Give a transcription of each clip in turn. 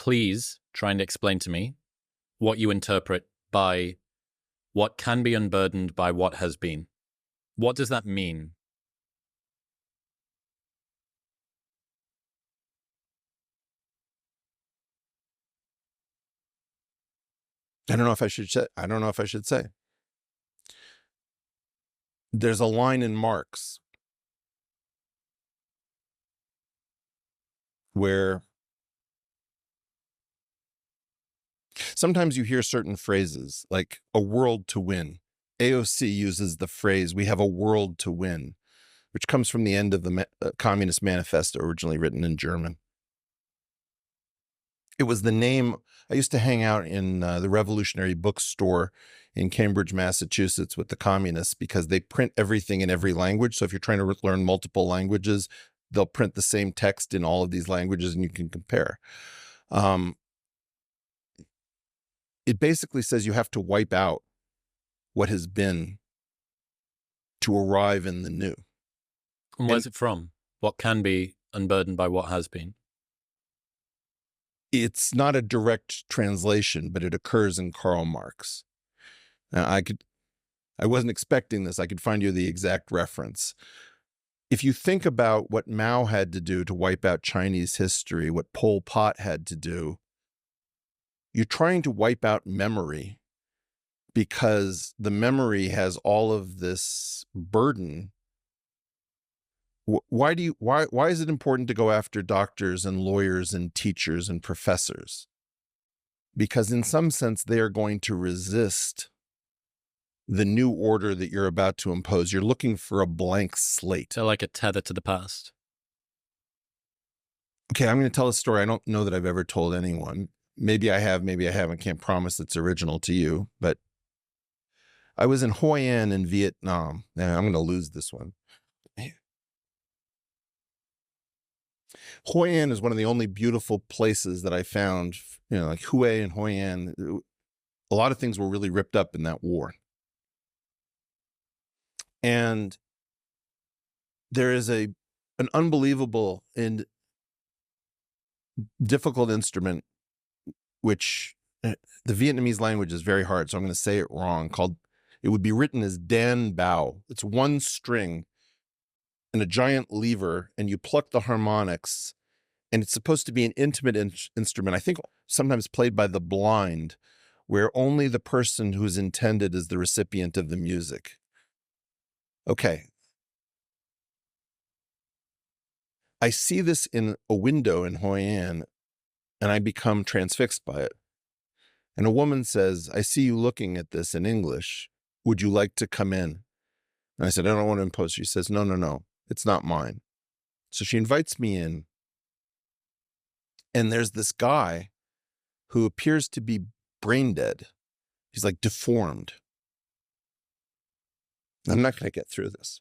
please try and explain to me what you interpret by what can be unburdened by what has been. What does that mean? I don't know if I should say. There's a line in Marx where sometimes you hear certain phrases like a world to win. AOC uses the phrase, we have a world to win, which comes from the end of the Communist Manifesto, originally written in German. It was the name. I used to hang out in the Revolutionary Bookstore in Cambridge, Massachusetts with the communists because they print everything in every language. So if you're trying to learn multiple languages, they'll print the same text in all of these languages and you can compare. It basically says you have to wipe out what has been to arrive in the new. And where's it from? What can be unburdened by what has been? It's not a direct translation, but it occurs in Karl Marx. Now, I wasn't expecting this. I could find you the exact reference. If you think about what Mao had to do to wipe out Chinese history, what Pol Pot had to do, you're trying to wipe out memory because the memory has all of this burden. Why is it important to go after doctors and lawyers and teachers and professors? Because in some sense, they are going to resist the new order that you're about to impose. You're looking for a blank slate. They're like a tether to the past. Okay, I'm going to tell a story I don't know that I've ever told anyone. Maybe I have, maybe I haven't. Can't promise it's original to you. But I was in Hoi An in Vietnam. And I'm going to lose this one. Hoi An is one of the only beautiful places that I found, like Hue and Hoi An. A lot of things were really ripped up in that war. And there is an unbelievable and difficult instrument, which the Vietnamese language is very hard, so I'm going to say it wrong, it would be written as Dan Bao. It's one string and a giant lever, and you pluck the harmonics, and it's supposed to be an intimate instrument, I think sometimes played by the blind, where only the person who's intended is the recipient of the music. Okay. I see this in a window in Hoi An, and I become transfixed by it. And a woman says, I see you looking at this in English. Would you like to come in? And I said, I don't want to impose. She says, no, it's not mine. So she invites me in. And there's this guy who appears to be brain dead. He's like deformed. I'm not going to get through this.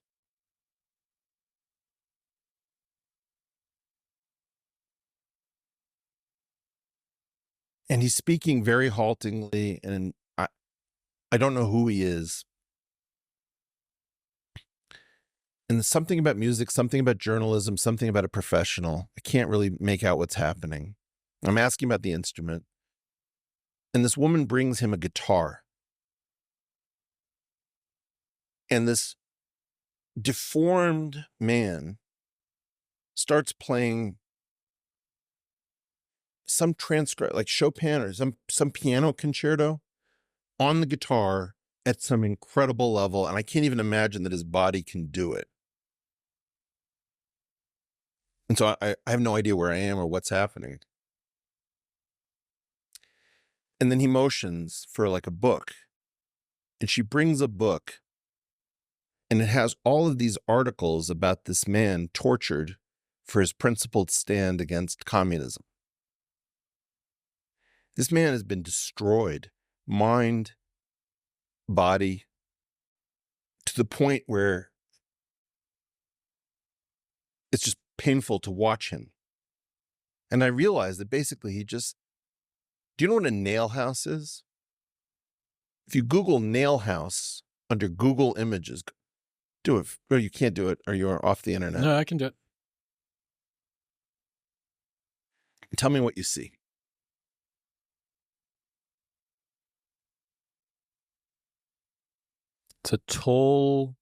And he's speaking very haltingly, and I don't know who he is. And there's something about music, something about journalism, something about a professional. I can't really make out what's happening. I'm asking about the instrument. And this woman brings him a guitar. And this deformed man starts playing some transcript, like Chopin or some piano concerto on the guitar at some incredible level. And I can't even imagine that his body can do it. And so I have no idea where I am or what's happening. And then he motions for like a book. And she brings a book. And it has all of these articles about this man tortured for his principled stand against communism. This man has been destroyed, mind, body, to the point where it's just painful to watch him. And I realized that basically do you know what a nail house is? If you Google nail house under Google Images, do it. Or you can't do it, or you're off the internet. No, I can do it. Tell me what you see. It's a tall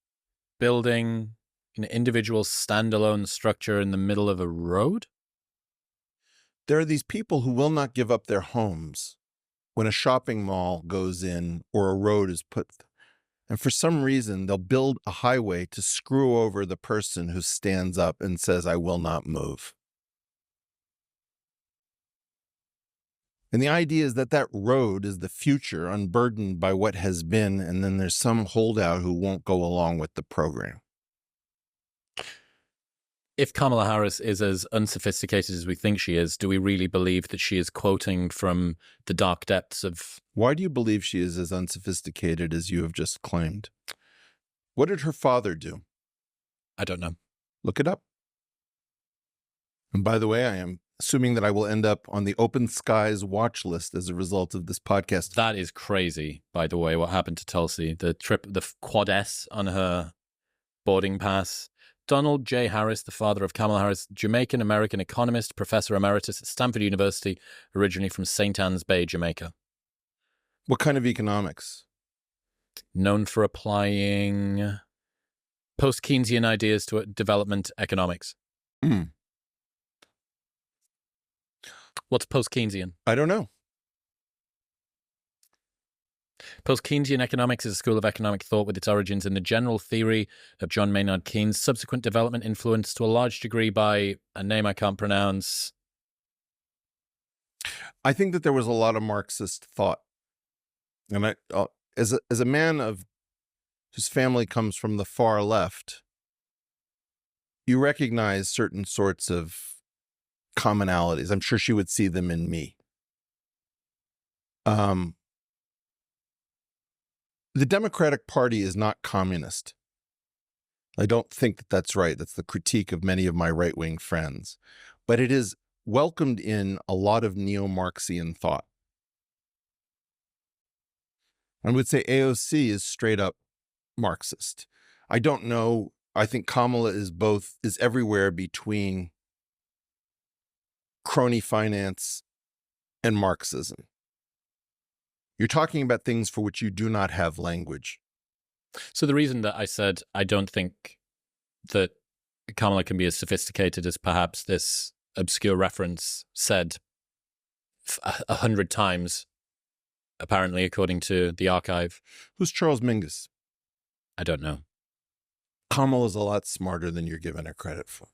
building, an individual standalone structure in the middle of a road. There are these people who will not give up their homes when a shopping mall goes in or a road is put. And for some reason, they'll build a highway to screw over the person who stands up and says, I will not move. And the idea is that that road is the future, unburdened by what has been, and then there's some holdout who won't go along with the program. If Kamala Harris is as unsophisticated as we think she is, do we really believe that she is quoting from the dark depths of... Why do you believe she is as unsophisticated as you have just claimed? What did her father do? I don't know. Look it up. And by the way, I am assuming that I will end up on the Open Skies watch list as a result of this podcast. That is crazy, by the way, what happened to Tulsi. The Quad S on her boarding pass. Donald J. Harris, the father of Kamala Harris, Jamaican-American economist, professor emeritus at Stanford University, originally from St. Ann's Bay, Jamaica. What kind of economics? Known for applying post-Keynesian ideas to development economics. What's post-Keynesian? I don't know. Post-Keynesian economics is a school of economic thought with its origins in the general theory of John Maynard Keynes' subsequent development influenced to a large degree by a name I can't pronounce. I think that there was a lot of Marxist thought. And as a man whose family comes from the far left, you recognize certain sorts of commonalities. I'm sure she would see them in me. The Democratic Party is not communist. I don't think that that's right. That's the critique of many of my right-wing friends. But it is welcomed in a lot of neo-Marxian thought. I would say AOC is straight up Marxist. I don't know. I think Kamala is everywhere between crony finance and Marxism. You're talking about things for which you do not have language. So the reason that I said I don't think that Kamala can be as sophisticated as perhaps this obscure reference said 100 times, apparently, according to the archive. Who's Charles Mingus? I don't know. Kamala's a lot smarter than you're giving her credit for.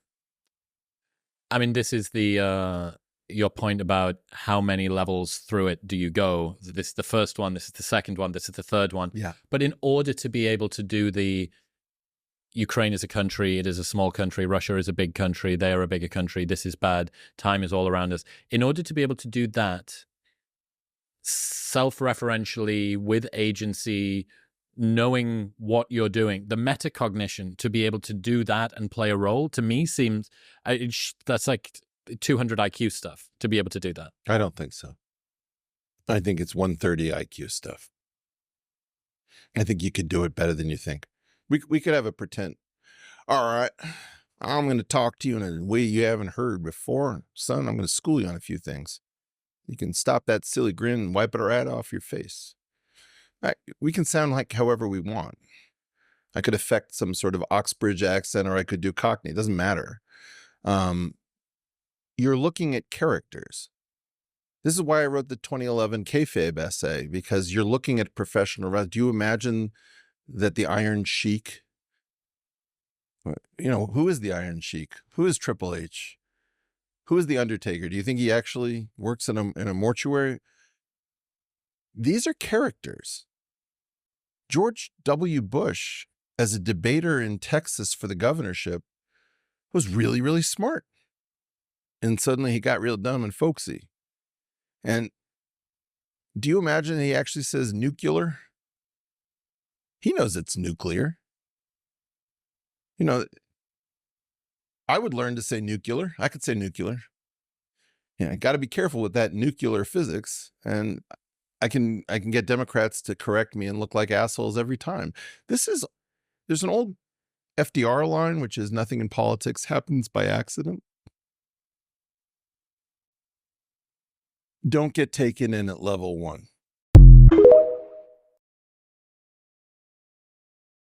I mean, this is the your point about how many levels through it do you go. This is the first one, this is the second one, this is the third one. Yeah. But in order to be able to do the Ukraine is a country, it is a small country, Russia is a big country, they are a bigger country, this is bad, time is all around us. In order to be able to do that self-referentially, with agency, knowing what you're doing, the metacognition to be able to do that and play a role, to me seems, that's like 200 IQ stuff to be able to do that. I don't think so. I think it's 130 IQ stuff. I think you could do it better than you think. We could have a pretend, all right, I'm going to talk to you in a way you haven't heard before. Son, I'm going to school you on a few things. You can stop that silly grin and wipe it right off your face. We can sound like however we want. I could affect some sort of Oxbridge accent, or I could do Cockney. It doesn't matter. You're looking at characters. This is why I wrote the 2011 kayfabe essay, because you're looking at professional wrestling. Do you imagine that the Iron Sheik, who is the Iron Sheik? Who is Triple H? Who is the Undertaker? Do you think he actually works in a mortuary? These are characters. George W. Bush, as a debater in Texas for the governorship, was really, really smart. And suddenly he got real dumb and folksy. And do you imagine he actually says nuclear? He knows it's nuclear. I would learn to say nuclear. I could say nuclear. I got to be careful with that nuclear physics. And I can get Democrats to correct me and look like assholes every time. There's an old FDR line, which is nothing in politics happens by accident. Don't get taken in at level 1.